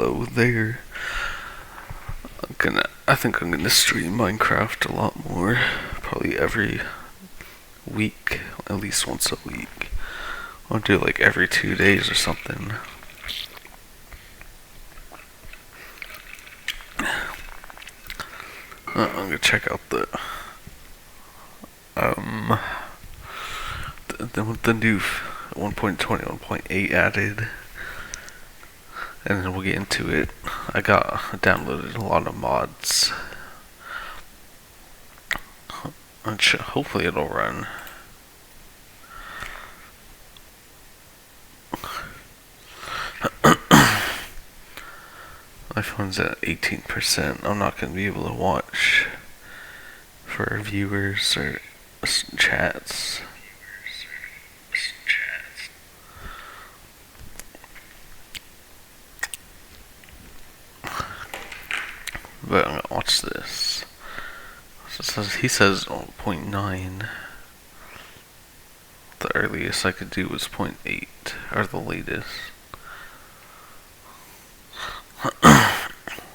below there. I think I'm gonna stream Minecraft a lot more. Probably every week, at least once a week. I'll do like every 2 days or something. I'm gonna check out the new 1.20, 1.8 added, and then we'll get into it. I downloaded a lot of mods. Hopefully it'll run. My phone's at 18%. I'm not going to be able to watch for viewers or chats. But I'm going to watch this. He says 0.9. The earliest I could do was 0.8, or the latest.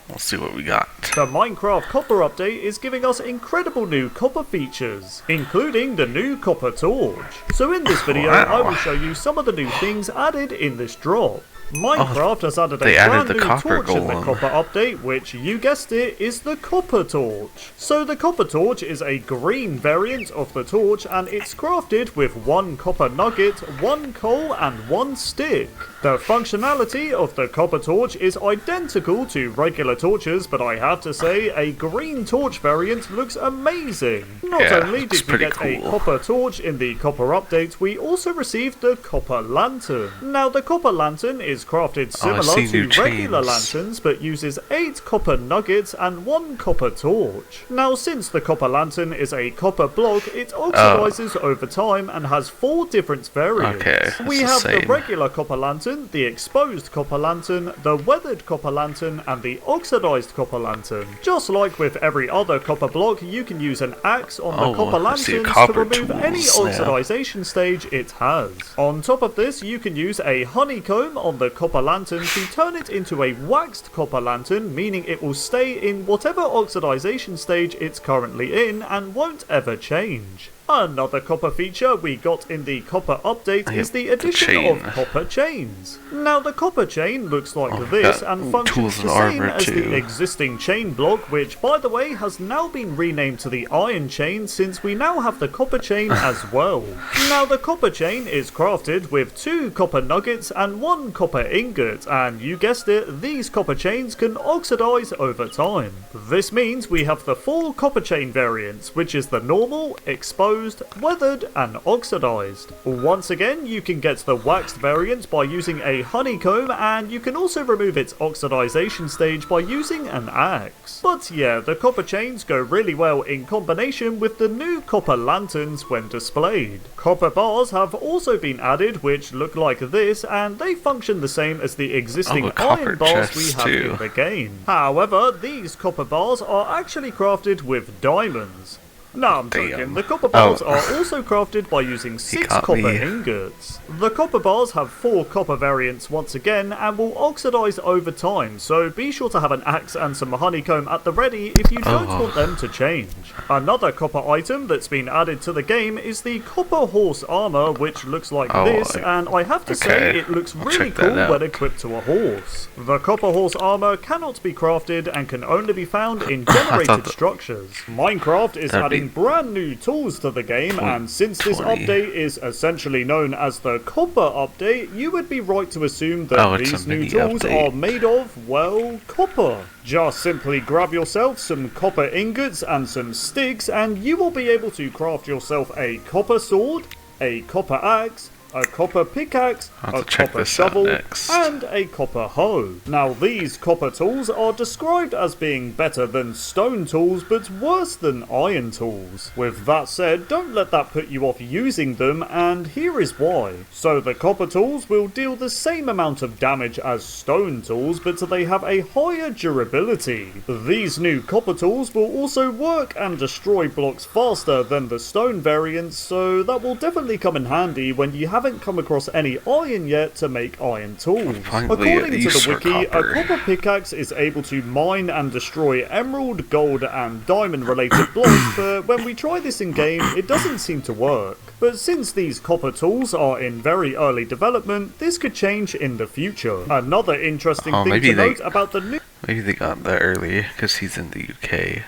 Let's see what we got. The Minecraft Copper update is giving us incredible new copper features, including the new copper torch. So in this video, I will show you some of the new things added in this drop. Minecraft has added a brand new torch in the copper update, which, you guessed it, is the copper torch. So the copper torch is a green variant of the torch, and it's crafted with 1 copper nugget, 1 coal and 1 stick. The functionality of the copper torch is identical to regular torches, but I have to say, a green torch variant looks amazing. Not only did we get a copper torch in the copper update, we also received the copper lantern. Now the copper lantern is crafted similar to regular lanterns, but uses 8 copper nuggets and 1 copper torch. Now since the copper lantern is a copper block, it oxidizes over time and has 4 different variants. We have the regular copper lantern, the exposed copper lantern, the weathered copper lantern, and the oxidized copper lantern. Just like with every other copper block, you can use an axe on the copper lanterns to remove any oxidization stage it has. On top of this, you can use a honeycomb on the copper lantern to turn it into a waxed copper lantern, meaning it will stay in whatever oxidization stage it's currently in and won't ever change. Another copper feature we got in the copper update is the addition of copper chains. Now the copper chain looks like this and functions the same as the existing chain block, which by the way has now been renamed to the iron chain since we now have the copper chain as well. Now the copper chain is crafted with 2 copper nuggets and 1 copper ingot, and you guessed it, these copper chains can oxidize over time. This means we have the 4 copper chain variants, which is the normal, exposed, weathered and oxidized. Once again, you can get the waxed variant by using a honeycomb, and you can also remove its oxidization stage by using an axe. But yeah, the copper chains go really well in combination with the new copper lanterns when displayed. Copper bars have also been added, which look like this, and they function the same as the existing iron bars we have in the game. However, these copper bars are actually crafted with diamonds. No, I'm joking. The copper bars are also crafted by using 6 copper ingots. The copper bars have 4 copper variants once again and will oxidize over time, so be sure to have an axe and some honeycomb at the ready if you don't want them to change. Another copper item that's been added to the game is the copper horse armor, which looks like this, and I have to say it looks really cool when equipped to a horse. The copper horse armor cannot be crafted and can only be found in generated structures. Minecraft is adding brand new tools to the game, and since this update is essentially known as the copper update, you would be right to assume that these new tools are made of, well, copper. Just simply grab yourself some copper ingots and some sticks and you will be able to craft yourself a copper sword, a copper axe, a copper pickaxe, a copper shovel, and a copper hoe. Now these copper tools are described as being better than stone tools, but worse than iron tools. With that said, don't let that put you off using them, and here is why. So the copper tools will deal the same amount of damage as stone tools, but they have a higher durability. These new copper tools will also work and destroy blocks faster than the stone variants, so that will definitely come in handy when you have haven't come across any iron yet to make iron tools. Finally, According to the for wiki, copper. a copper pickaxe is able to mine and destroy emerald, gold, and diamond related blocks, but when we try this in game, it doesn't seem to work. But since these copper tools are in very early development, this could change in the future. Another interesting thing to note about the new Maybe they got that early because he's in the UK.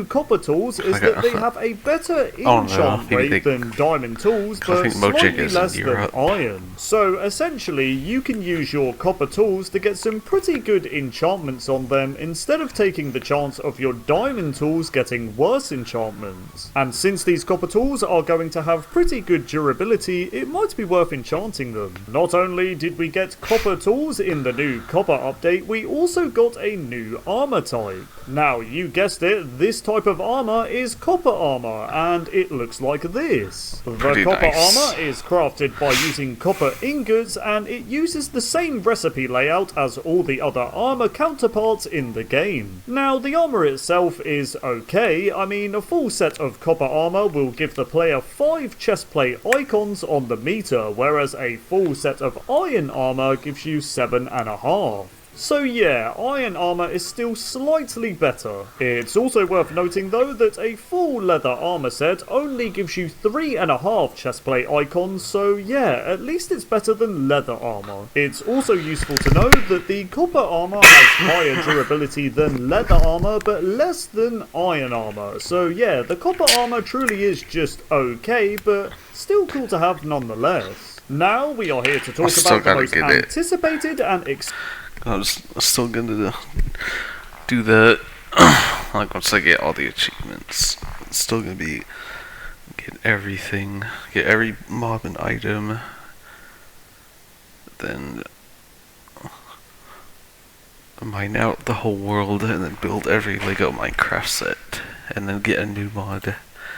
copper tools is that they have a better enchant rate than diamond tools, but slightly less than iron. So essentially, you can use your copper tools to get some pretty good enchantments on them instead of taking the chance of your diamond tools getting worse enchantments. And since these copper tools are going to have pretty good durability, it might be worth enchanting them. Not only did we get copper tools in the new copper update, we also got a new armor type. Now, you guessed it, this type of armor is copper armor, and it looks like this. The copper armor is crafted by using copper ingots, and it uses the same recipe layout as all the other armor counterparts in the game. Now, the armor itself is okay. I mean, a full set of copper armor will give the player 5 chestplate icons on the meter, whereas a full set of iron armor gives you 7.5. So yeah, iron armor is still slightly better. It's also worth noting though that a full leather armor set only gives you 3.5 chestplate icons, so yeah, at least it's better than leather armor. It's also useful to know that the copper armor has higher durability than leather armor, but less than iron armor. So yeah, the copper armor truly is just okay, but still cool to have nonetheless. Now we are here to talk about the most anticipated and I'm still gonna do that. Like once I get all the achievements, it's still gonna be get everything, get every mob and item, then mine out the whole world, and then build every Lego Minecraft set, and then get a new mod.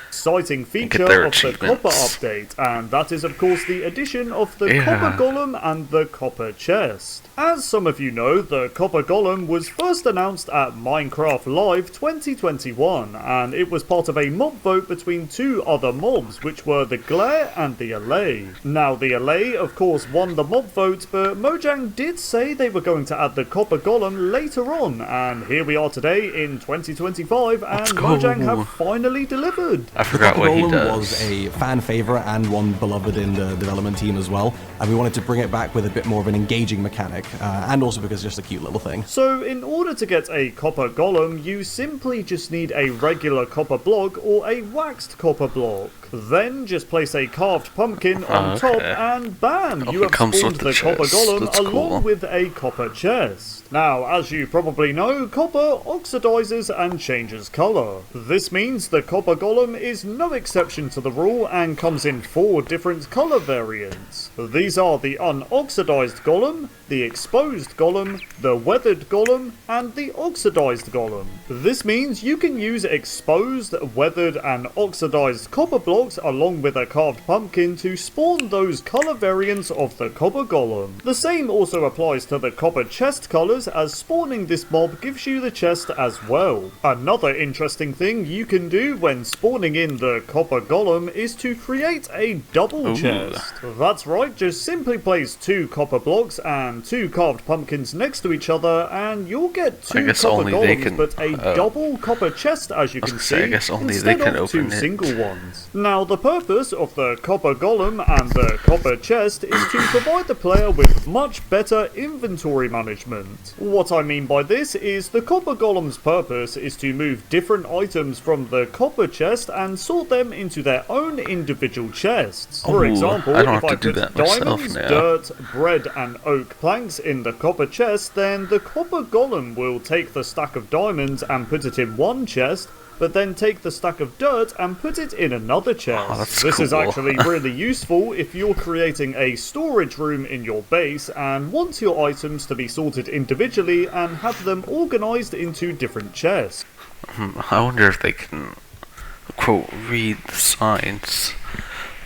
Exciting feature of the copper update, and that is of course the addition of the copper golem and the copper chest. As some of you know, the copper golem was first announced at Minecraft Live 2021, and it was part of a mob vote between two other mobs, which were the Glare and the Allay. Now the Allay of course won the mob vote, but Mojang did say they were going to add the copper golem later on, and here we are today in 2025, and Mojang have finally delivered. I forgot what he does. Was a fan favorite and one beloved in the development team as well, and we wanted to bring it back with a bit more of an engaging mechanic, and also because it's just a cute little thing. So in order to get a copper golem, you simply just need a regular copper block or a waxed copper block. Then just place a carved pumpkin on top, and bam, you have spawned the copper golem along with a copper chest. Now, as you probably know, copper oxidizes and changes colour. This means the copper golem is no exception to the rule and comes in 4 different colour variants. These are the unoxidized golem, the exposed golem, the weathered golem, and the oxidized golem. This means you can use exposed, weathered, and oxidized copper blocks along with a carved pumpkin to spawn those colour variants of the copper golem. The same also applies to the copper chest colours, as spawning this mob gives you the chest as well. Another interesting thing you can do when spawning in the copper golem is to create a double chest. That's right, just simply place 2 copper blocks and 2 carved pumpkins next to each other, and you'll get 2 copper golems, but a double copper chest, as you can see, instead of 2 single ones. Now, the purpose of the copper golem and the copper chest is to provide the player with much better inventory management. What I mean by this is the copper golem's purpose is to move different items from the copper chest and sort them into their own individual chests. For example, if I put diamonds, dirt, bread and oak planks in the copper chest, then the copper golem will take the stack of diamonds and put it in one chest, but then take the stack of dirt and put it in another chest. This is actually really useful if you're creating a storage room in your base and want your items to be sorted individually and have them organised into different chests. I wonder if they can, quote, read the signs.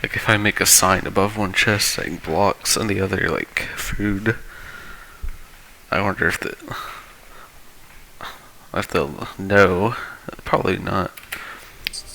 Like if I make a sign above one chest saying blocks and the other like food, I wonder if they'll know. Probably not.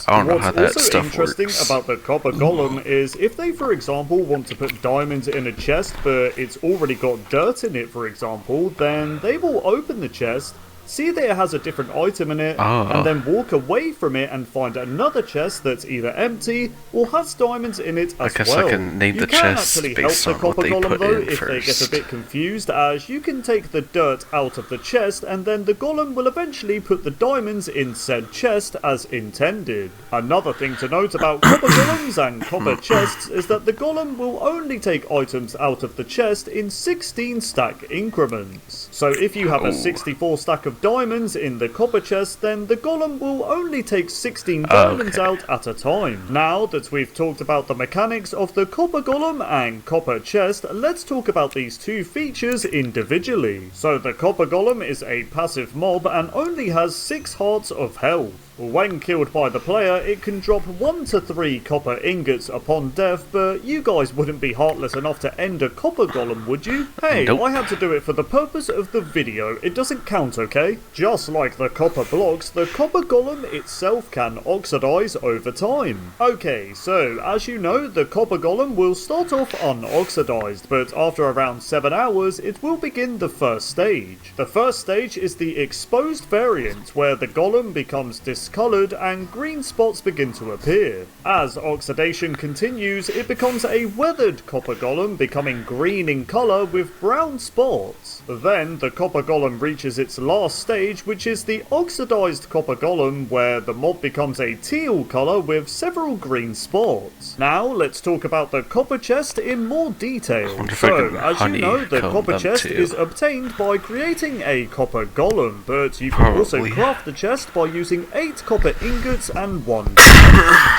I don't know how What's that also stuff interesting works. about the copper golem is if they, for example, want to put diamonds in a chest but it's already got dirt in it, for example, then they will open the chest, see that it has a different item in it, and then walk away from it and find another chest that's either empty or has diamonds in it as guess well. I can name you the can chests actually help based the on what copper they golem put though in if they get a first. bit confused, as you can take the dirt out of the chest and then the golem will eventually put the diamonds in said chest as intended. Another thing to note about copper golems and copper chests is that the golem will only take items out of the chest in 16 stack increments. So if you have a 64 stack of diamonds in the copper chest, then the golem will only take 16 diamonds out at a time. Now that we've talked about the mechanics of the copper golem and copper chest, let's talk about these two features individually. So the copper golem is a passive mob and only has 6 hearts of health. When killed by the player, it can drop 1 to 3 copper ingots upon death, but you guys wouldn't be heartless enough to end a copper golem, would you? Hey, Nope. I had to do it for the purpose of the video, it doesn't count, okay? Just like the copper blocks, the copper golem itself can oxidize over time. Okay, so as you know, the copper golem will start off unoxidized, but after around 7 hours, it will begin the first stage. The first stage is the exposed variant, where the golem becomes discolored and green spots begin to appear. As oxidation continues, it becomes a weathered copper golem, becoming green in color with brown spots. Then the copper golem reaches its last stage, which is the oxidized copper golem, where the mob becomes a teal color with several green spots. Now let's talk about the copper chest in more detail. wonder if I So, can as you know, the honeycomb copper them chest too. is obtained by creating a copper golem, but you can also Probably. craft the chest by using 8 copper ingots and 1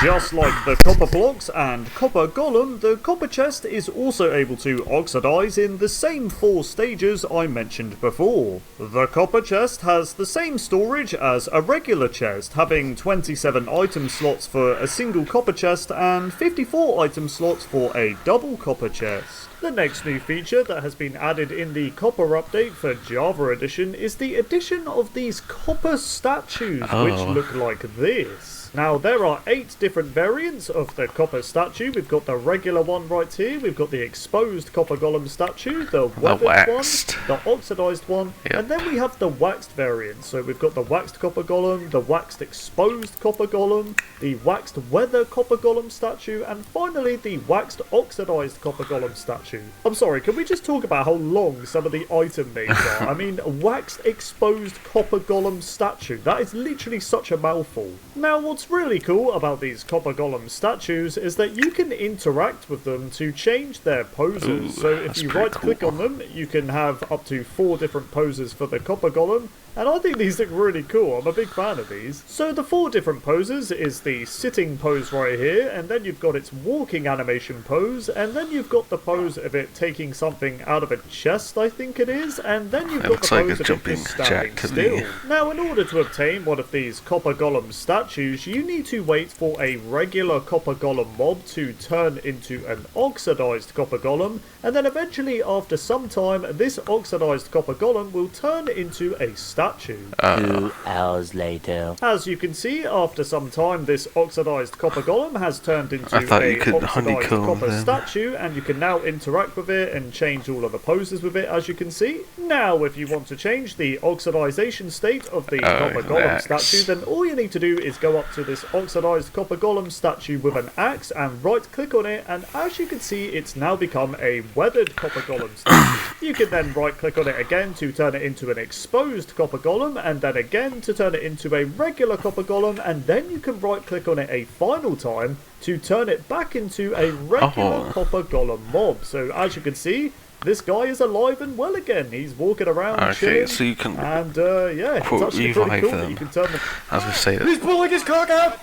Just like the copper blocks and copper golem, the copper chest is also able to oxidize in the same 4 stages I mentioned before. The copper chest has the same storage as a regular chest, having 27 item slots for a single copper chest and 54 item slots for a double copper chest. The next new feature that has been added in the Copper update for Java Edition is the addition of these copper statues, which look like this. Now, there are 8 different variants of the copper statue. We've got the regular one right here, we've got the exposed copper golem statue, the weathered waxed. one, the oxidized one, and then we have the waxed variant. So we've got the waxed copper golem, the waxed exposed copper golem, the waxed weather copper golem statue, and finally the waxed oxidized copper golem statue. I'm sorry, can we just talk about how long some of the item names are? I mean, waxed exposed copper golem statue. That is literally such a mouthful. Now, what's really cool about these copper golem statues is that you can interact with them to change their poses. Ooh, So if that's you pretty right click cool. on them, you can have up to 4 different poses for the copper golem. And I think these look really cool. I'm a big fan of these. So the 4 different poses is the sitting pose right here, and then you've got its walking animation pose, and then you've got the pose of it taking something out of a chest, I think it is, and then you've It got looks the like a pose of it jumping just standing jack to still. me. Now, in order to obtain one of these copper golem statues, you need to wait for a regular copper golem mob to turn into an oxidized copper golem, and then eventually, after some time, this oxidized copper golem will turn into a statue. 2 hours later. As you can see, after some time, this oxidized copper golem has turned into I thought a you could oxidized honeycomb copper them. statue, and you can now interact with it and change all of the poses with it, as you can see. Now, if you want to change the oxidization state of the copper golem axe. statue, then all you need to do is go up to this oxidized copper golem statue with an axe and right-click on it, and as you can see, it's now become a weathered copper golem statue. You can then right-click on it again to turn it into an exposed copper golem, and then again to turn it into a regular copper golem, and then you can right click on it a final time to turn it back into a regular copper golem mob. So as you can see, this guy is alive and well again. He's walking around Okay, chilling, so you can and yeah, it's quote, actually pretty revive cool that them. you can turn them. I was gonna say He's that. pulling his cock out!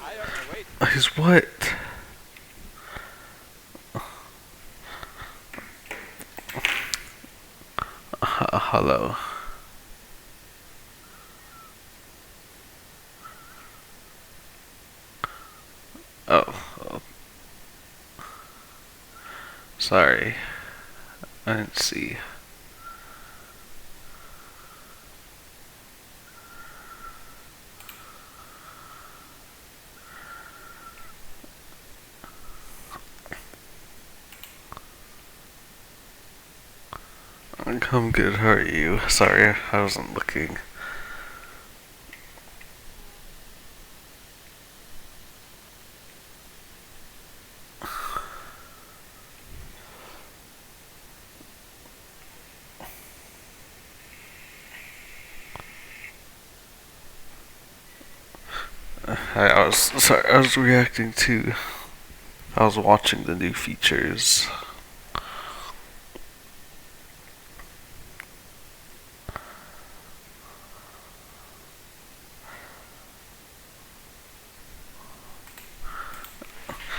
Is what? Hello. Oh. Sorry. I didn't see. I'm good, how are you? Sorry, I wasn't looking. I was sorry, I was reacting to. I was watching the new features.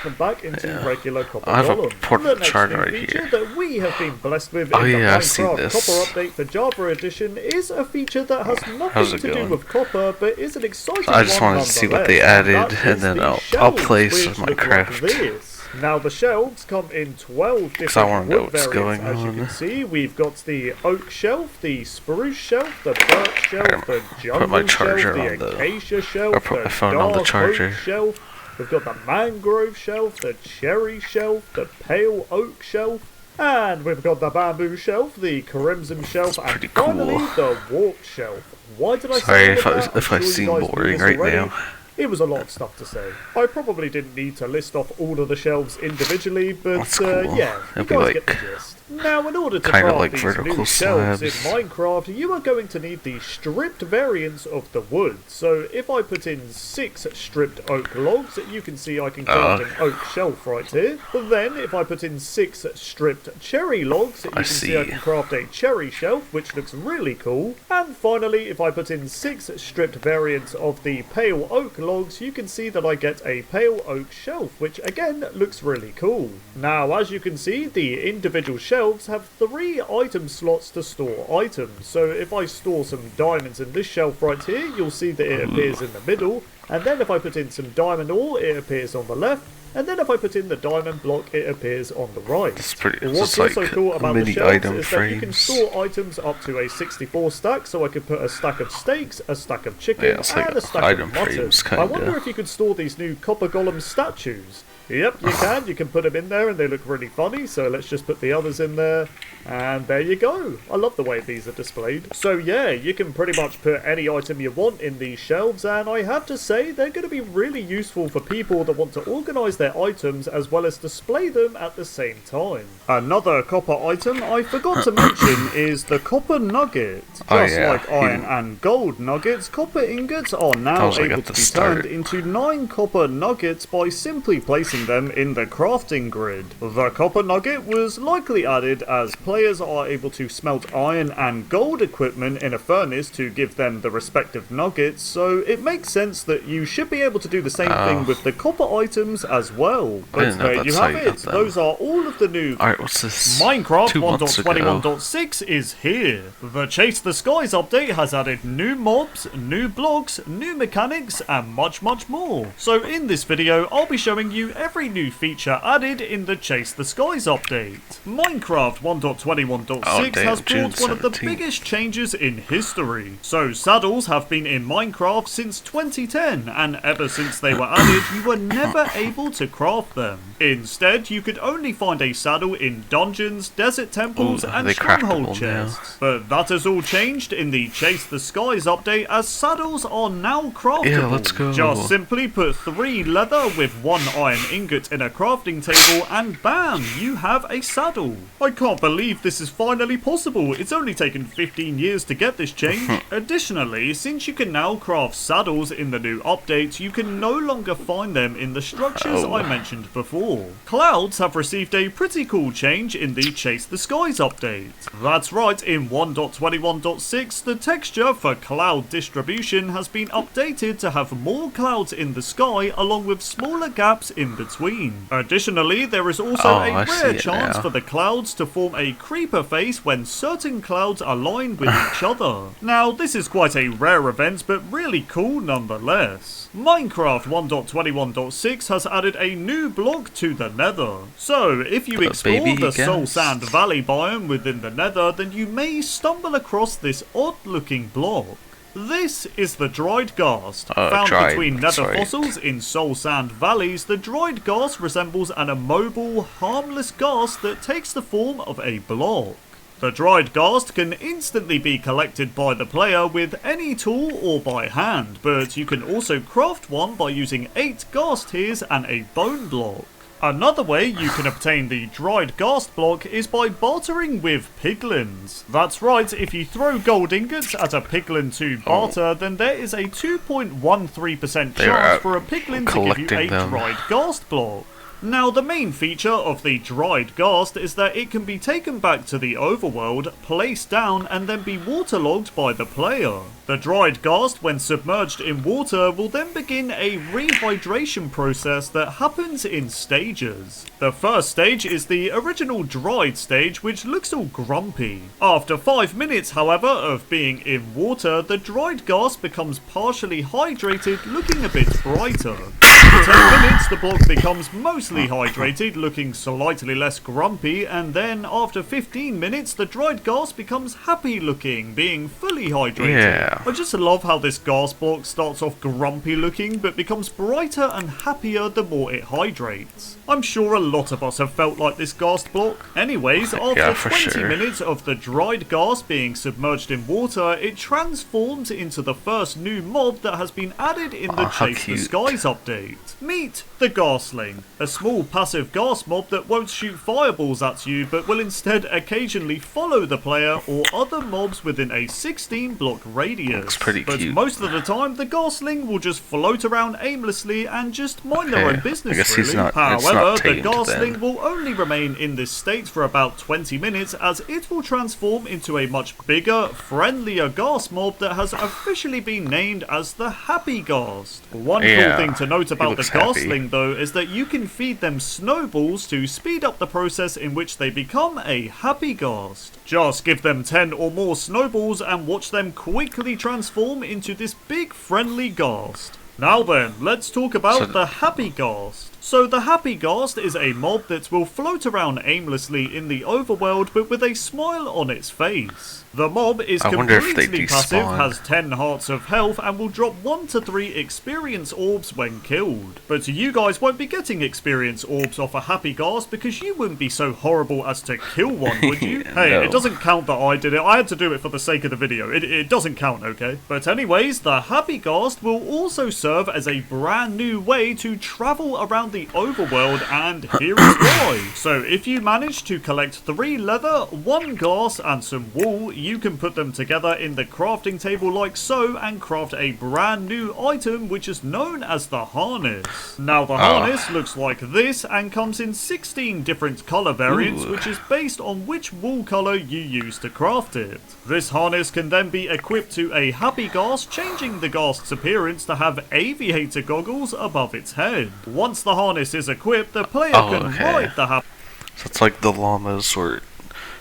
And back into Yeah. regular Copper I have a Golem. portable The next charger new right feature here. that we have been blessed with Oh in the yeah, I've seen Minecraft this. Copper update for Java Edition is a feature that has How's nothing it to do going? with Copper, but is an exciting I just one wanted to see what nonetheless, they and added, that and is then the I'll shelves, play which some look like Minecraft. this. Now the shelves come in 12 'Cause I different wanna know wood what's variants, going as you on. can see. We've got the oak shelf, the spruce shelf, the birch shelf, the Put my jungle charger shelf, on the the- acacia or shelf, put the my phone on the dark charger. oak shelf. We've got the mangrove shelf, the cherry shelf, the pale oak shelf, and we've got the bamboo shelf, the crimson shelf, and pretty finally cool. the warp shelf. Why did I Sorry say all if of I- that? I'm if I sure you seem guys knew boring this right already. now. It was a lot of stuff to say. I probably didn't need to list off all of the shelves individually, but That's cool. yeah, you It'd be guys like- get the gist. Now, in order to kinda craft like these vertical new shelves in slabs. Minecraft, you are going to need the stripped variants of the wood. So if I put in 6 stripped oak logs, you can see I can craft an oak shelf right here. But then if I put in 6 stripped cherry logs, you can see I see. can craft a cherry shelf, which looks really cool. And finally, if I put in 6 stripped variants of the pale oak logs, you can see that I get a pale oak shelf, which again looks really cool. Now, as you can see, the individual shelves have 3 item slots to store items. So if I store some diamonds in this shelf right here, you'll see that it appears in the middle. And then if I put in some diamond ore, it appears on the left. And then if I put in the diamond block, it appears on the right. It's pretty. It's What's just like also cool about the mini shelves item is that you can frames. store items up to a 64 stack, so I could put a stack of steaks, a stack of chicken, Yeah, it's like and a stack item of mutton. frames, I wonder kinda. if you could store these new Copper Golem statues. Yep, you can. You can put them in there and they look really funny, so let's just put the others in there. And there you go. I love the way these are displayed. So yeah, you can pretty much put any item you want in these shelves, and I have to say they're going to be really useful for people that want to organise their items as well as display them at the same time. Another copper item I forgot to mention is the copper nugget. Just Oh, yeah, like iron and gold nuggets, copper ingots are now was like able at to the be start. turned into 9 copper nuggets by simply placing them in the crafting grid. The copper nugget was likely added as players are able to smelt iron and gold equipment in a furnace to give them the respective nuggets, so it makes sense that you should be able to do the same thing with the copper items as well. But didn't know there you that's how have you it. got them. Those are all of the new Alright, what's this? Minecraft 2 months ago. 1.21.6 is here. The Chase the Skies update has added new mobs, new blocks, new mechanics, and much more. So in this video, I'll be showing you every new feature added in the Chase the Skies update. Minecraft 1.21.6 Oh, damn, has June brought one of the 17th. biggest changes in history. So saddles have been in Minecraft since 2010, and ever since they were added, you were never able to craft them. Instead, you could only find a saddle in dungeons, desert temples, Ooh, and they stronghold craftable now. chests. But that has all changed in the Chase the Skies update, as saddles are now craftable. Yeah, let's go. Just simply put 3 leather with 1 iron ingot in a crafting table, and bam, you have a saddle. I can't believe this is finally possible. It's only taken 15 years to get this change. Additionally, since you can now craft saddles in the new update, you can no longer find them in the structures Oh. I mentioned before. Clouds have received a pretty cool change in the Chase the Skies update. That's right, in 1.21.6, the texture for cloud distribution has been updated to have more clouds in the sky along with smaller gaps in between. Additionally, there is also Oh, a I see rare it chance now. for the clouds to form a creeper face when certain clouds align with each other. Now, this is quite a rare event, but really cool nonetheless. Minecraft 1.21.6 has added a new block to the Nether. So, if you The explore baby the Soul ghast. Sand Valley biome within the Nether, then you may stumble across this odd-looking block. This is the dried ghast. Found dried, between that's nether right. fossils in soul sand valleys, the dried ghast resembles an immobile, harmless ghast that takes the form of a block. The dried ghast can instantly be collected by the player with any tool or by hand, but you can also craft one by using 8 ghast tears and a bone block. Another way you can obtain the dried ghast block is by bartering with piglins. That's right, if you throw gold ingots at a piglin to barter, then there is a 2.13% chance for a piglin to give you a dried ghast block. Now, the main feature of the dried ghast is that it can be taken back to the overworld, placed down, and then be waterlogged by the player. The dried ghast, when submerged in water, will then begin a rehydration process that happens in stages. The first stage is the original dried stage, which looks all grumpy. After 5 minutes, however, of being in water, the dried ghast becomes partially hydrated, looking a bit brighter. For 10 minutes, the block becomes mostly hydrated, looking slightly less grumpy, and then after 15 minutes, the dried ghast becomes happy looking, being fully hydrated. Yeah. I just love how this ghast block starts off grumpy looking, but becomes brighter and happier the more it hydrates. I'm sure a lot of us have felt like this ghast block. Anyways, after 20 minutes of the dried ghast being submerged in water, it transforms into the first new mob that has been added in the Chase the Skies update. Meet the Ghastling, a small passive ghast mob that won't shoot fireballs at you, but will instead occasionally follow the player or other mobs within a 16 block radius. Looks pretty cute. But most of the time, the Ghastling will just float around aimlessly and just mind their own business, I guess really. However, the Ghastling will only remain in this state for about 20 minutes, as it will transform into a much bigger, friendlier ghast mob that has officially been named as the Happy Ghast. One cool thing to note about the Ghastling, though, is that you can feed them snowballs to speed up the process in which they become a Happy Ghast. Just give them 10 or more snowballs and watch them quickly transform into this big friendly ghast. Now then, let's talk about the Happy Ghast. So the Happy Ghast is a mob that will float around aimlessly in the overworld but with a smile on its face. The mob is completely passive, has 10 hearts of health, and will drop 1 to 3 experience orbs when killed. But you guys won't be getting experience orbs off a Happy Ghast because you wouldn't be so horrible as to kill one, would you? Hey, no. It doesn't count that I did it. I had to do it for the sake of the video. It doesn't count, okay? But anyways, the Happy Ghast will also serve as a brand new way to travel around the overworld, and here is why. So if you manage to collect 3 leather, 1 glass, and some wool, you can put them together in the crafting table like so and craft a brand new item which is known as the harness. Now the harness looks like this and comes in 16 different colour variants, which is based on which wool colour you use to craft it. This harness can then be equipped to a Happy Ghast, changing the Ghast's appearance to have aviator goggles above its head. Once the harness is equipped, the player can ride the Happy. So it's like the llamas, or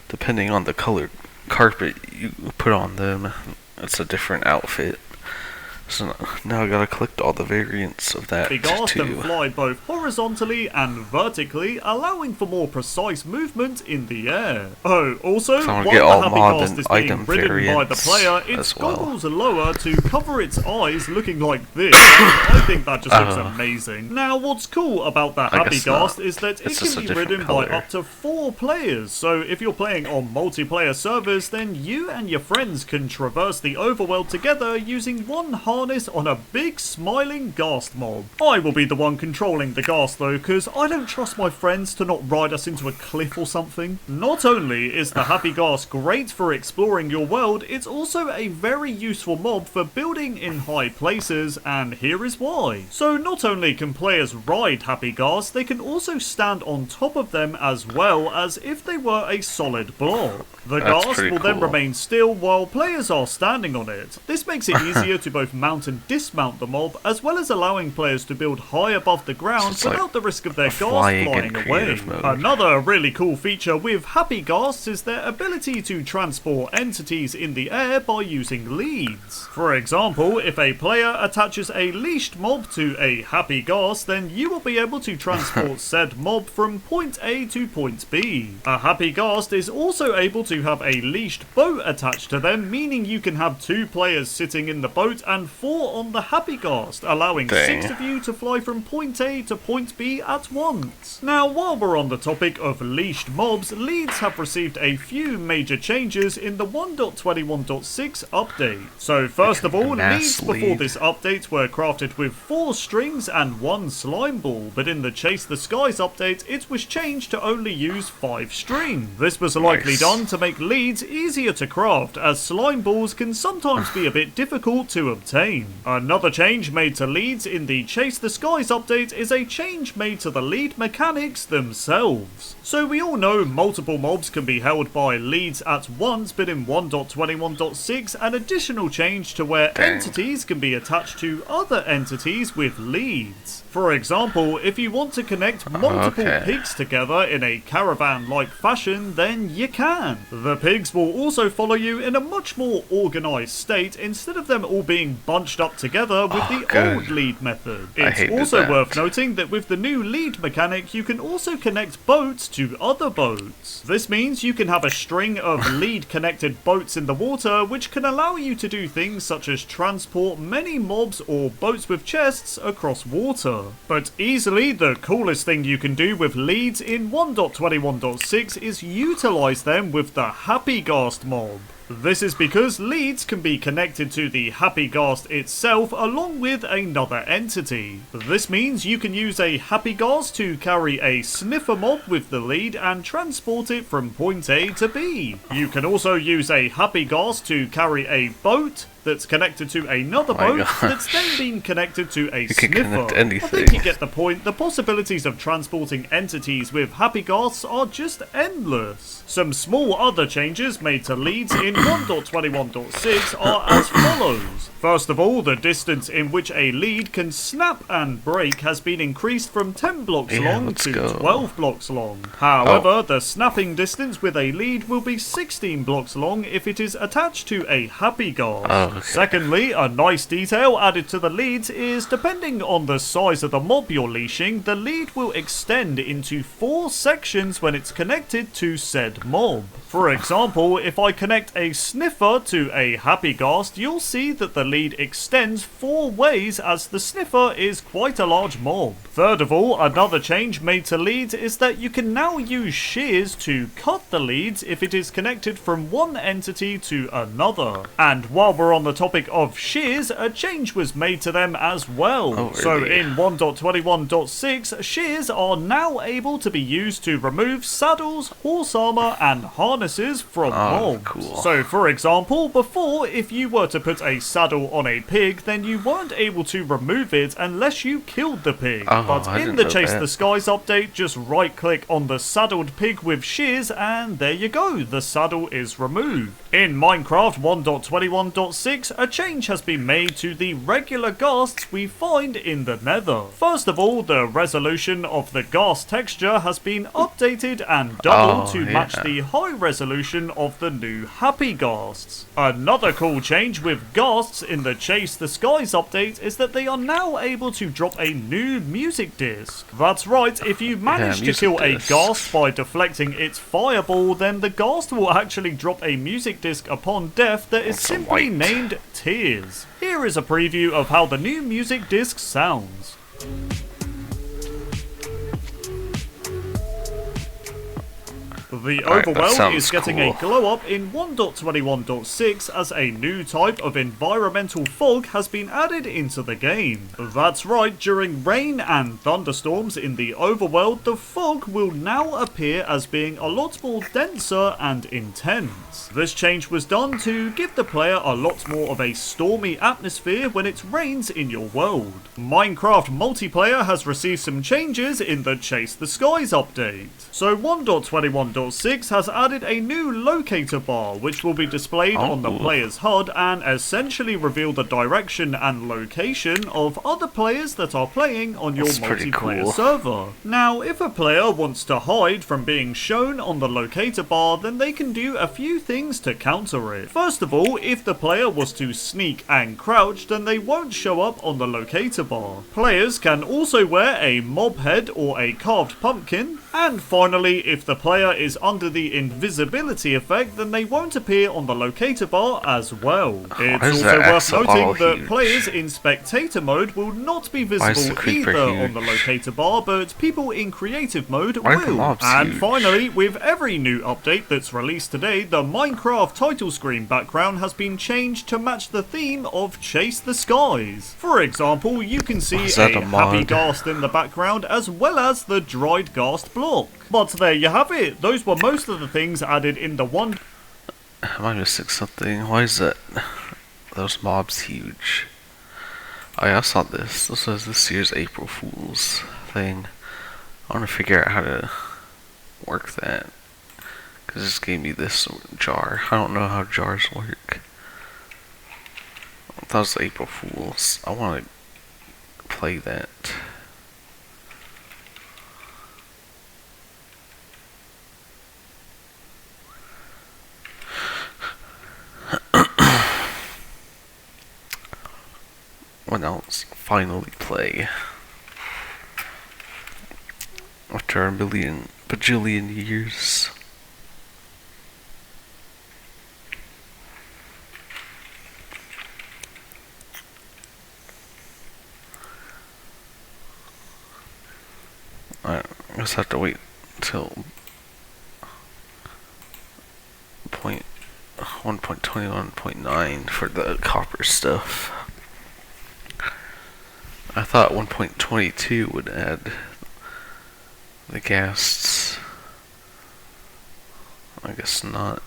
depending on the color carpet you put on them, it's a different outfit. So now I gotta collect all the variants of that Ghast too. and fly both horizontally and vertically, allowing for more precise movement in the air. Oh, also, so while the Happy Ghast is being ridden by the player, its goggles are lower to cover its eyes, looking like this. I think that just looks amazing. Now, what's cool about the Happy Ghast is that it can be ridden by up to 4 players. So if you're playing on multiplayer servers, then you and your friends can traverse the overworld together using one harness on a big smiling ghast mob. I will be the one controlling the ghast though, because I don't trust my friends to not ride us into a cliff or something. Not only is the Happy Ghast great for exploring your world, it's also a very useful mob for building in high places, and here is why. So not only can players ride Happy Ghast, they can also stand on top of them as well, as if they were a solid block. The ghast will then remain still while players are standing on it. This makes it easier to both mount and dismount the mob, as well as allowing players to build high above the ground without the risk of their ghast flying away. Another really cool feature with Happy Ghasts is their ability to transport entities in the air by using leads. For example, if a player attaches a leashed mob to a Happy Ghast, then you will be able to transport said mob from point A to point B. A Happy Ghast is also able to have a leashed boat attached to them, meaning you can have 2 players sitting in the boat and 4 on the Happy Ghast, allowing Dang. 6 of you to fly from point A to point B at once. Now, while we're on the topic of leashed mobs, Leeds have received a few major changes in the 1.21.6 update. So first of all, Mass Leeds before lead. this update were crafted with 4 strings and 1 slime ball, but in the Chase the Skies update, it was changed to only use 5 string. This was likely Nice. done to make leads easier to craft, as slime balls can sometimes be a bit difficult to obtain. Another change made to leads in the Chase the Skies update is a change made to the lead mechanics themselves. So we all know multiple mobs can be held by leads at once, but in 1.21.6 an additional change to where Dang. entities can be attached to other entities with leads. For example, if you want to connect multiple Okay. pigs together in a caravan-like fashion, then you can. The pigs will also follow you in a much more organised state instead of them all being bunched up together with the good. old lead method. I It's hated also that. worth noting that with the new lead mechanic, you can also connect boats to other boats. This means you can have a string of lead-connected boats in the water, which can allow you to do things such as transport many mobs or boats with chests across water. But easily, the coolest thing you can do with leads in 1.21.6 is utilise them with the Happy Ghast mob. This is because leads can be connected to the Happy Ghast itself along with another entity. This means you can use a Happy Ghast to carry a sniffer mob with the lead and transport it from point A to B. You can also use a Happy Ghast to carry a boat that's connected to another Oh my boat gosh. that's then been connected to a can sniffer. connect I anything. think you get the point. The possibilities of transporting entities with Happy Ghasts are just endless. Some small other changes made to leads in 1.21.6 are as follows. First of all, the distance in which a lead can snap and break has been increased from 10 blocks Yeah, long let's to go. 12 blocks long. However, the snapping distance with a lead will be 16 blocks long if it is attached to a Happy Ghast. Oh, okay. Secondly, a nice detail added to the leads is depending on the size of the mob you're leashing, the lead will extend into 4 sections when it's connected to said mob. For example, if I connect a sniffer to a Happy Ghast, you'll see that the lead extends 4 ways as the sniffer is quite a large mob. Third of all, another change made to leads is that you can now use shears to cut the leads if it is connected from one entity to another. And while we're on the topic of shears, a change was made to them as well. Oh, So really? in 1.21.6, shears are now able to be used to remove saddles, horse armor, and harnesses from mobs. cool. So for example, before, if you were to put a saddle on a pig, then you weren't able to remove it unless you killed the pig. Oh, But I in didn't the know Chase that. the Skies update, just right click on the saddled pig with shears and there you go, the saddle is removed. In Minecraft 1.21.6, a change has been made to the regular ghasts we find in the Nether. First of all, the resolution of the ghast texture has been updated and doubled Oh, to match yeah. the high resolution of the new Happy Ghasts. Another cool change with ghasts in the Chase the Skies update is that they are now able to drop a new music disc. That's right, if you manage to music kill a disc. ghast by deflecting its fireball, then the ghast will actually drop a music disc upon death that is It's simply white. named Tears. Here is a preview of how the new music disc sounds. The Alright, that Overwhelm sounds is getting cool. a glow up in 1.21.6 as a new type of environmental fog has been added into the game. That's right, during rain and thunderstorms in the overworld, the fog will now appear as being a lot more denser and intense. This change was done to give the player a lot more of a stormy atmosphere when it rains in your world. Minecraft multiplayer has received some changes in the Chase the Skies update. So 1.21.6 has added a new locator bar which will be displayed on the Oh. player's HUD and essentially reveal the direction and location of other players that are playing on your That's pretty multiplayer cool. server. Now, if a player wants to hide from being shown on the locator bar, then they can do a few things to counter it. First of all, if the player was to sneak and crouch, then they won't show up on the locator bar. Players can also wear a mob head or a carved pumpkin, And finally, if the player is under the invisibility effect, then they won't appear on the locator bar as well. It's is also that worth axolotl noting that huge? players in spectator mode will not be is the visible creeper either on the huge? locator bar, but people in creative mode Why are the will. mobs And huge? finally, with every new update that's released today, the Minecraft title screen background has been changed to match the theme of Chase the Skies. For example, you can see Is that a a happy mod? ghast in the background as well as the dried ghast block. But there you have it. Those were most of the things added in the one. Am I missing something? Why is that? Those mobs huge. Oh yeah, I saw this. This was this year's April Fool's thing. I want to figure out how to work that. Because this gave me this jar. I don't know how jars work. That was April Fool's. I want to play that. When else finally play after a bajillion years. I just have to wait till 1.21.9 for the copper stuff. I thought 1.22 would add the ghasts. I guess not.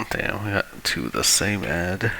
Damn, we got two of the same ad.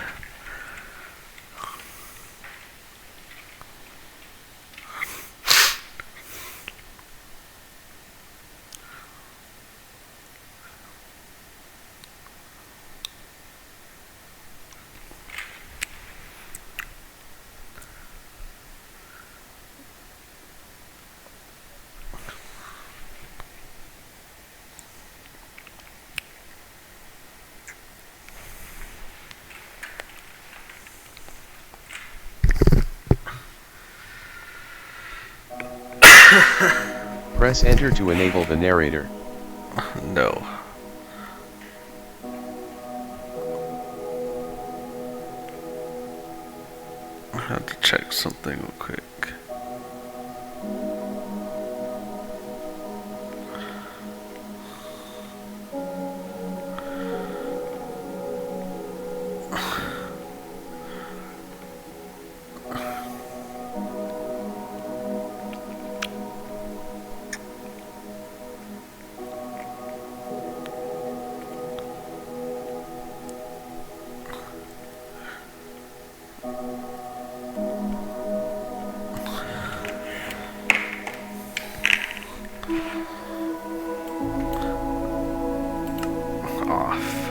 Press enter to enable the narrator. No. I have to check something real quick. Off.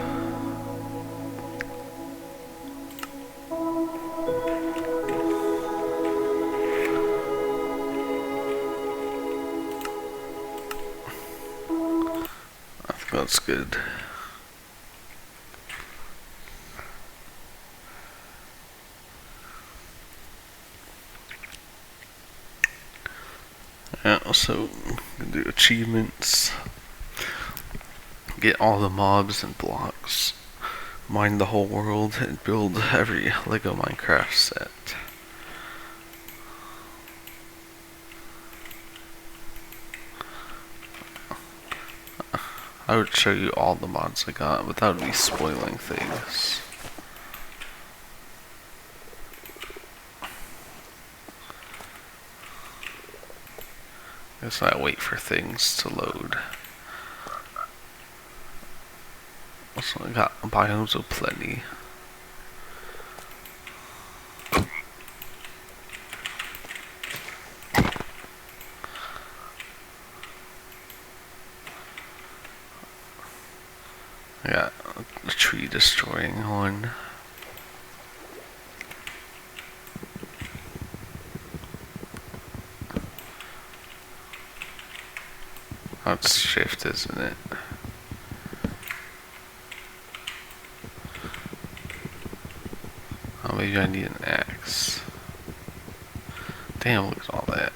I think that's good. Yeah, also do achievements. Get all the mobs and blocks, mine the whole world, and build every Lego Minecraft set. I would show you all the mods I got, but that would be spoiling things. Guess I wait for things to load. Also, I got biomes of plenty. I got a tree destroying one. That's shift, isn't it? Oh, maybe I need an axe. Damn, look at all that.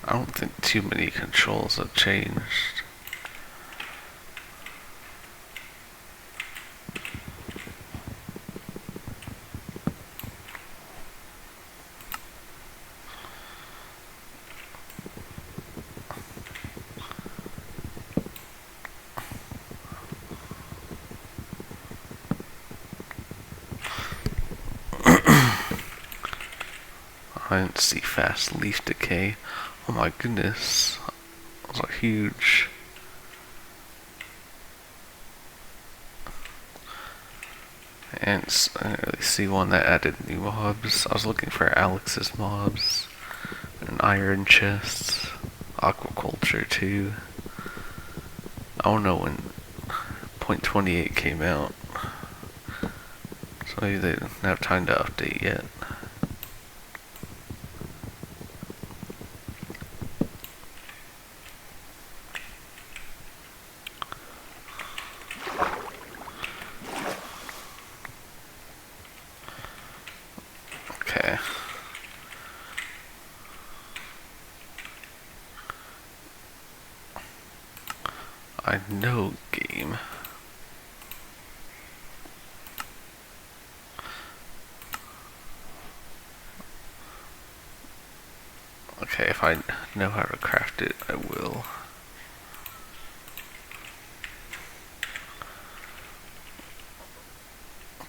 I don't think too many controls have changed. I didn't see fast leaf decay. Oh my goodness. That was like huge. And I didn't really see one that added new mobs. I was looking for Alex's mobs. And iron chests. Aquaculture too. I don't know when .28 came out. So maybe they didn't have time to update yet. Okay. I know game. Okay, if I know how to craft it, I will.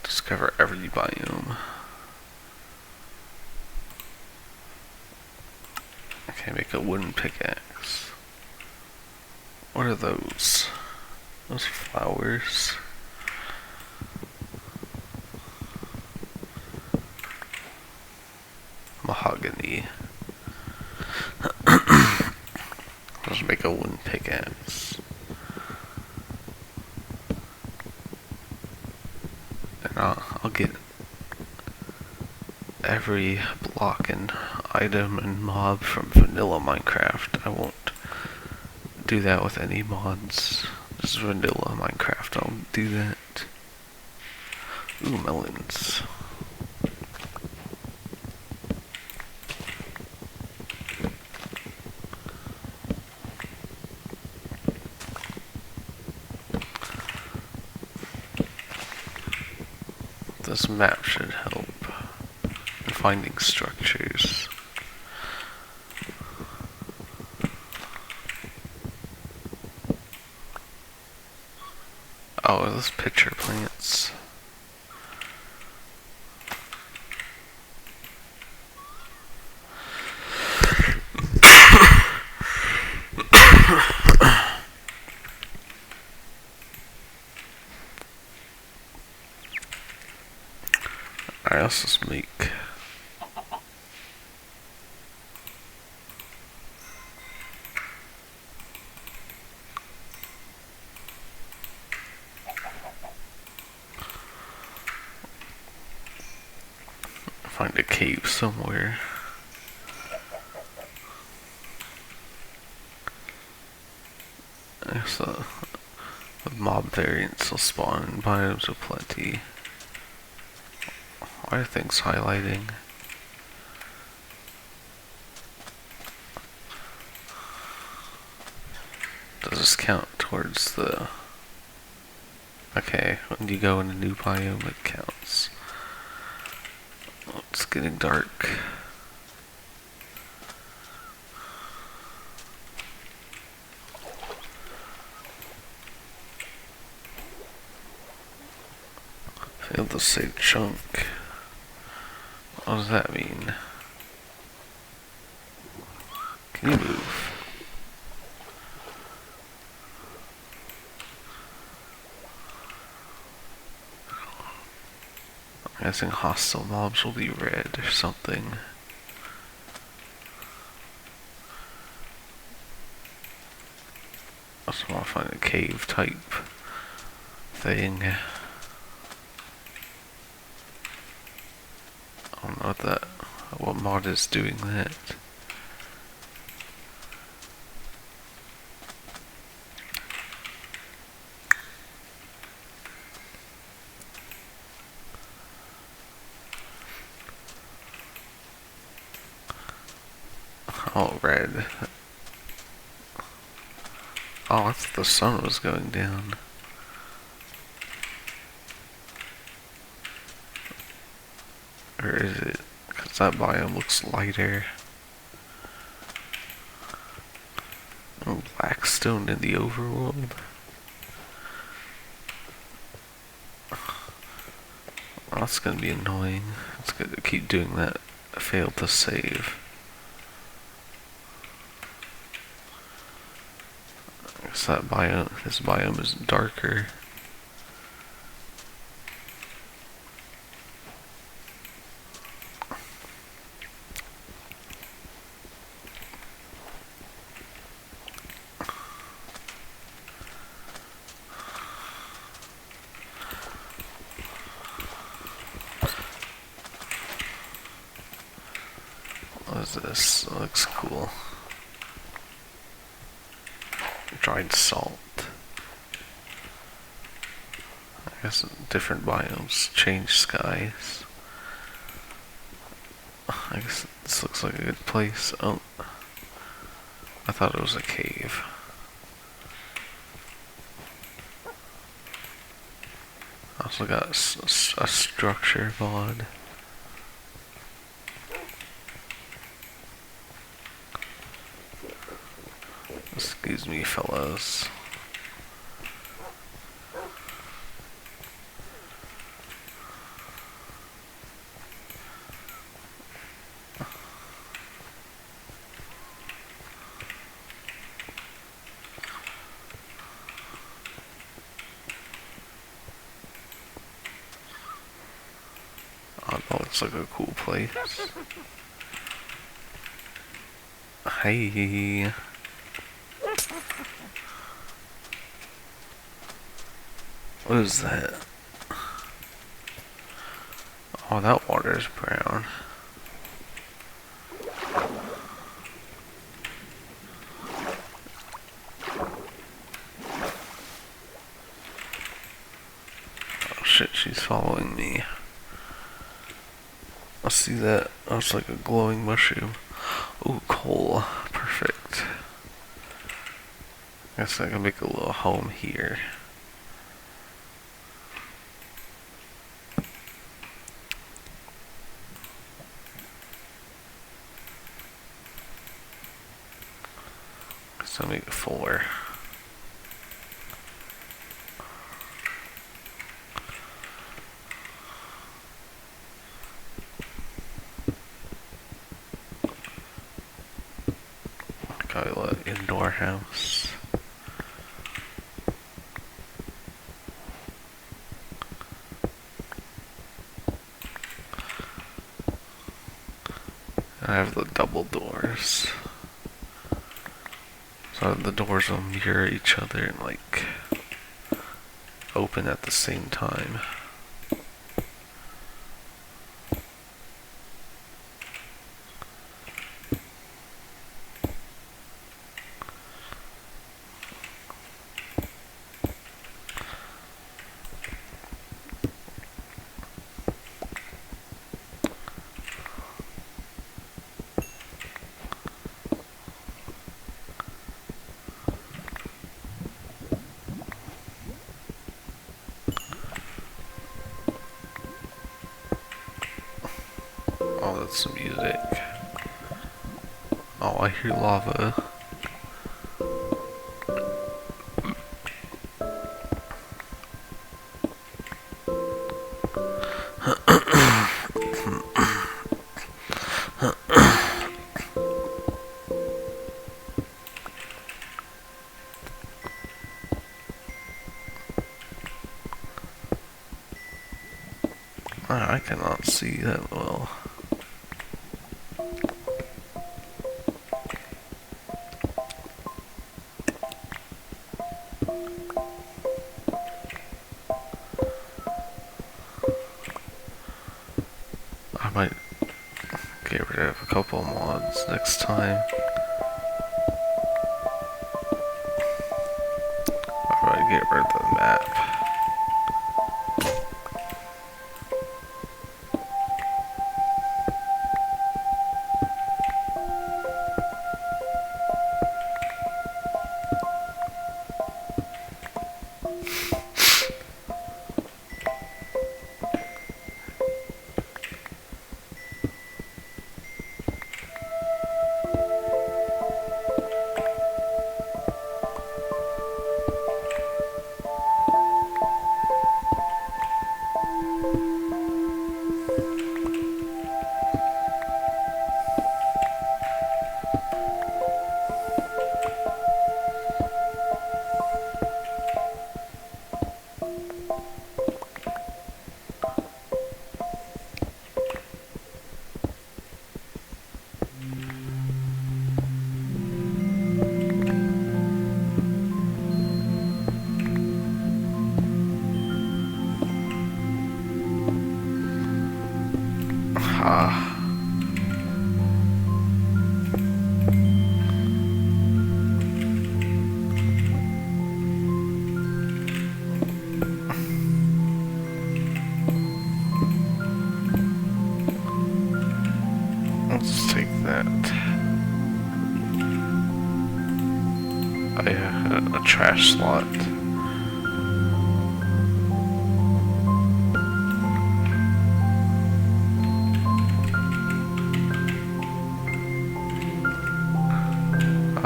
Discover every biome. Okay, make a wooden pickaxe. What are those? Those flowers? Mahogany. Let's make a wooden pickaxe. And I'll get every block and item and mob from vanilla Minecraft. I won't do that with any mods. Just vanilla Minecraft, I'll do that. Ooh, melons. This map should help in finding structures. Oh, are those pitcher plants? Alright, let's just make find a cave somewhere. So the mob variants will spawn in biomes of plenty. Why are things highlighting? Does this count towards the... Okay, when you go in a new biome it counts. Oh, it's getting dark. Failed to save chunk. What does that mean? Can you move? I'm guessing hostile mobs will be red or something. just want to find a cave type thing. I don't know what mod is doing that. Oh, red. Oh, I thought the sun was going down. Or is it? Because that biome looks lighter. Oh, Blackstone in the overworld. Oh, that's gonna be annoying. It's gonna keep doing that. Failed to save. I guess that biome, this biome is darker. What is this? That looks cool. Dried salt. I guess different biomes change skies. I guess this looks like a good place. Oh, I thought it was a cave. I also got a structure mod. Excuse me, fellas. Oh, that looks like a cool place. Hey. What is that? Oh, that water is brown. Oh shit, she's following me. I see that. Oh, it's like a glowing mushroom. Ooh, coal. Perfect. Guess I can make a little home here. So I'll make 4. Got a little indoor house. I have the double doors. So the doors will mirror each other and like open at the same time. Oh, that's some music. Oh, I hear lava. I cannot see that well. might get rid of a couple mods next time. Alright, get rid of the map. Let's take that. Oh yeah, a trash slot.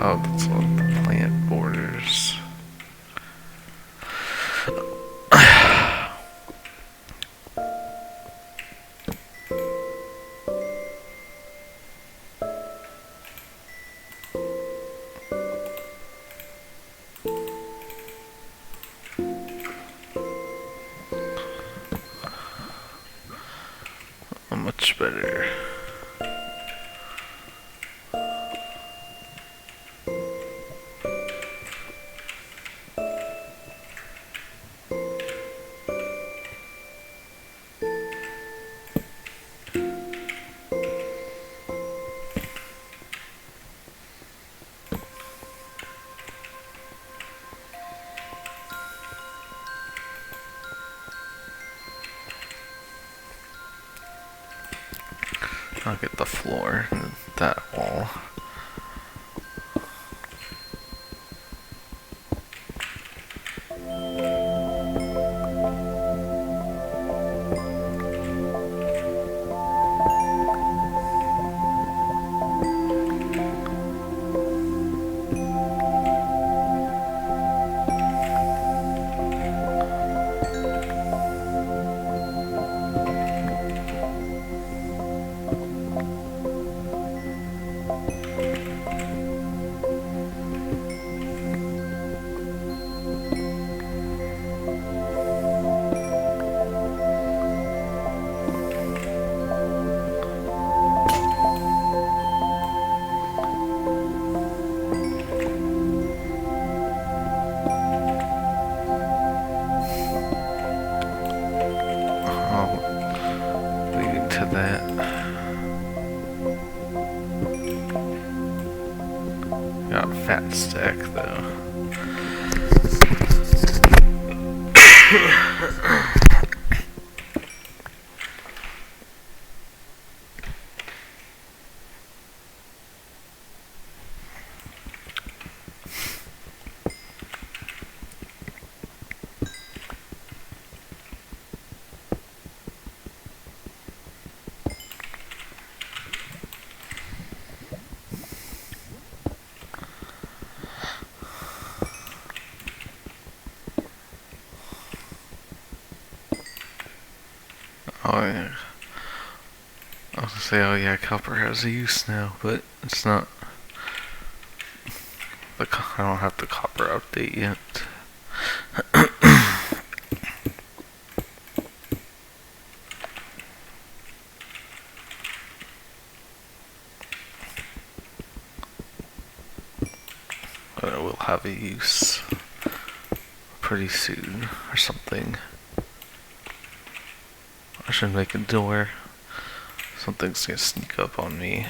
Oh, that's on the plant borders. Much better. I'll get the floor and that wall. Leading to that. Got a fat stack though. Oh yeah. I was gonna say, oh yeah, copper has a use now, but it's not. I don't have the copper update yet. But it will have a use pretty soon or something. I should make a door Something's gonna sneak up on me.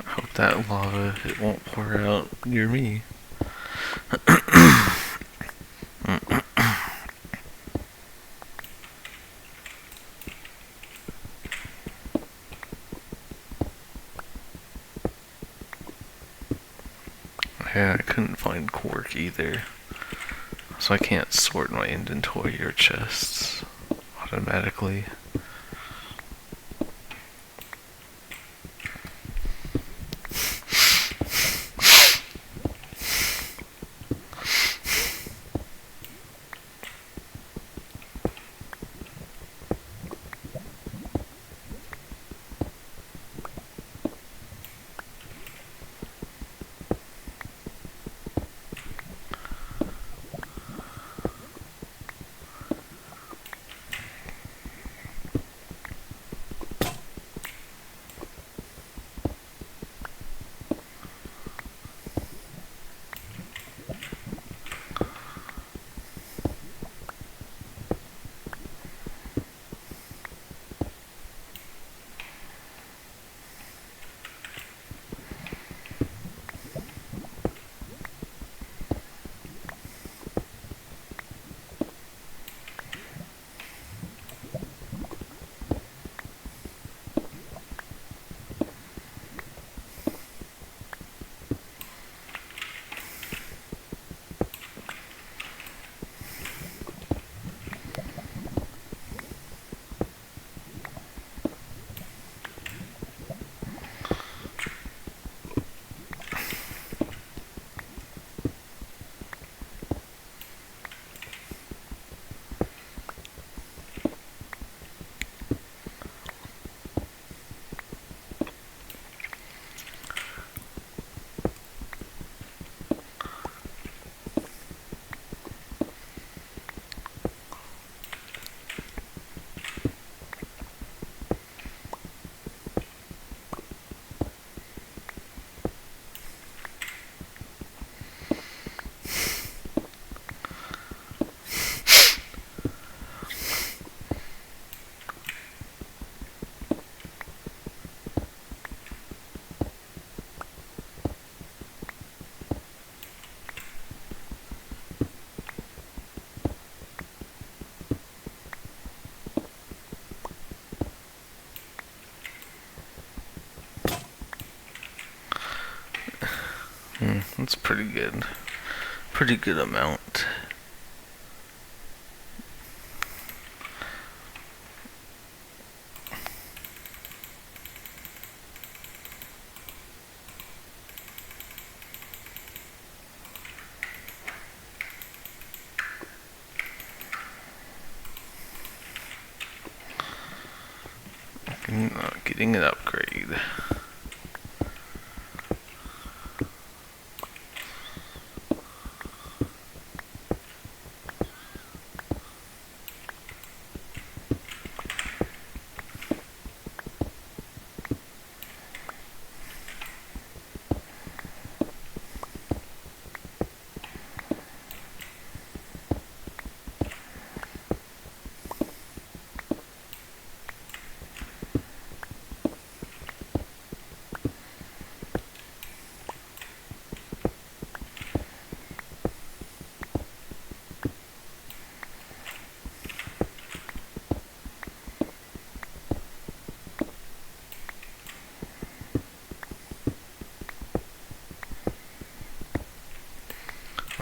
Hope that lava, it won't pour out near me. Yeah, I couldn't find quark either. So I can't sort my inventory or chests automatically. That's pretty good. Pretty good amount. Getting an upgrade.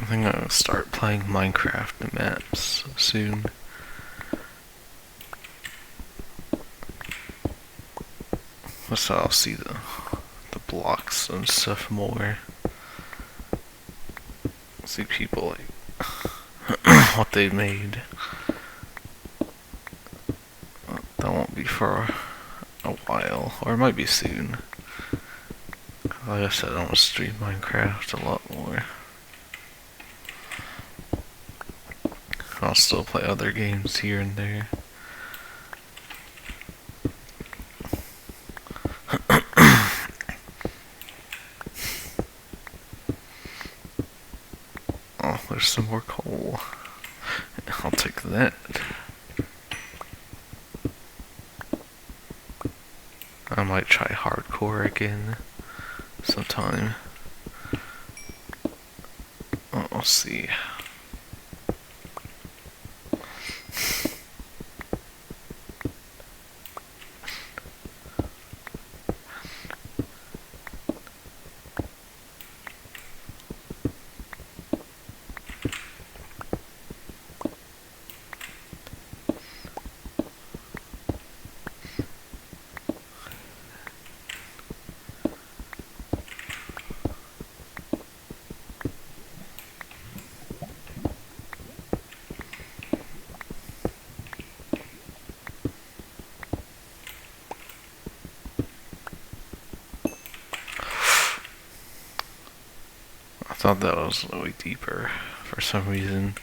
I think I'm gonna start playing Minecraft maps soon. So I'll see the blocks and stuff more. See people like what they made. for a while, or it might be soon. Like I said, I want to stream Minecraft a lot more. I'll still play other games here and there. Oh, there's some more coal. I'll take that. I might try hardcore again sometime. Oh, we'll see. I thought that was way deeper for some reason.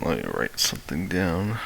Let me write something down.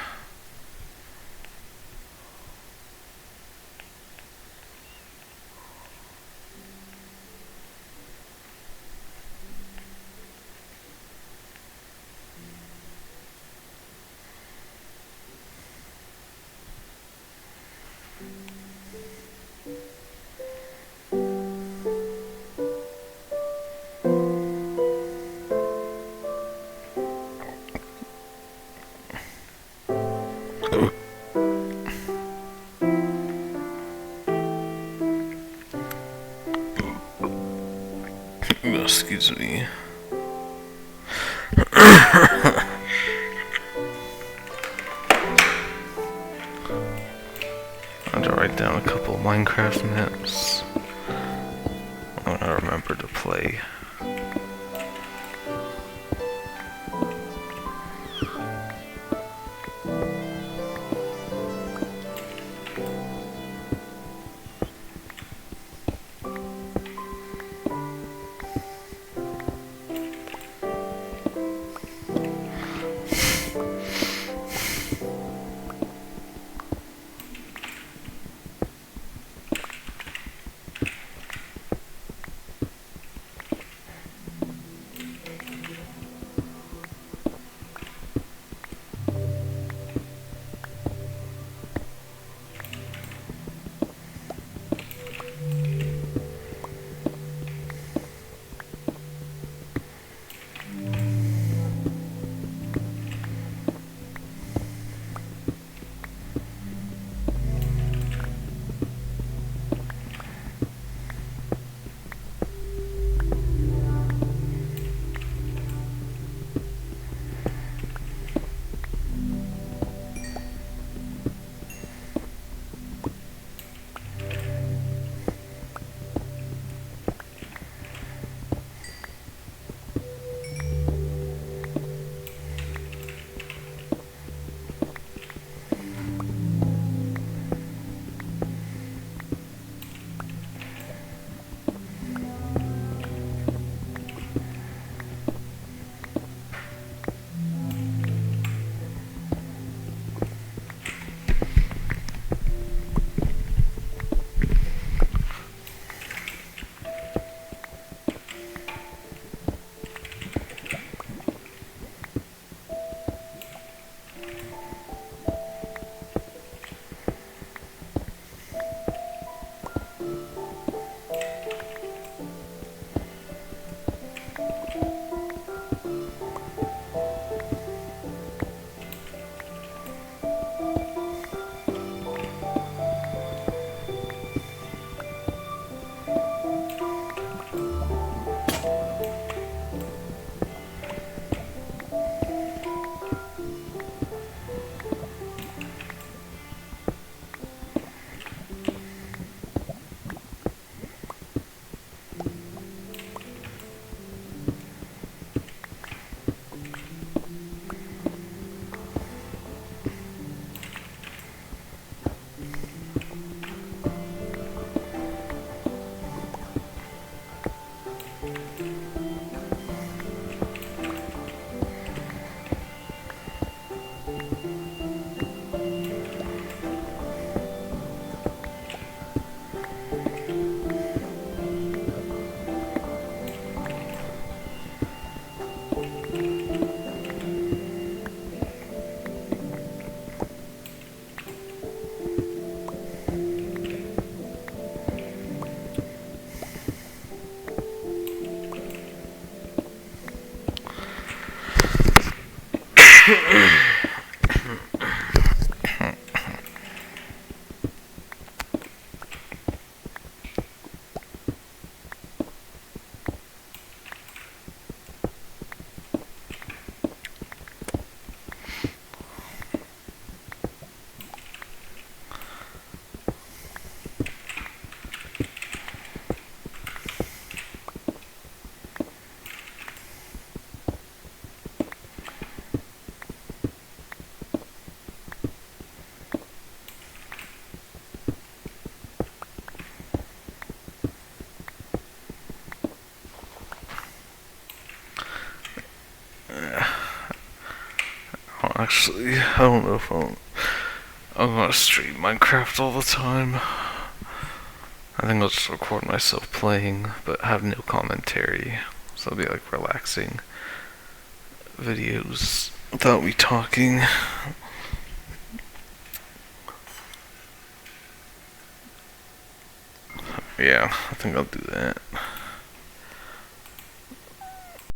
Excuse me. I had to write down a couple Minecraft maps when I remember to play. Actually, I don't know if I'm gonna stream Minecraft all the time. I think I'll just record myself playing, but have no commentary. So it'll be like relaxing videos without me talking. Yeah, I think I'll do that.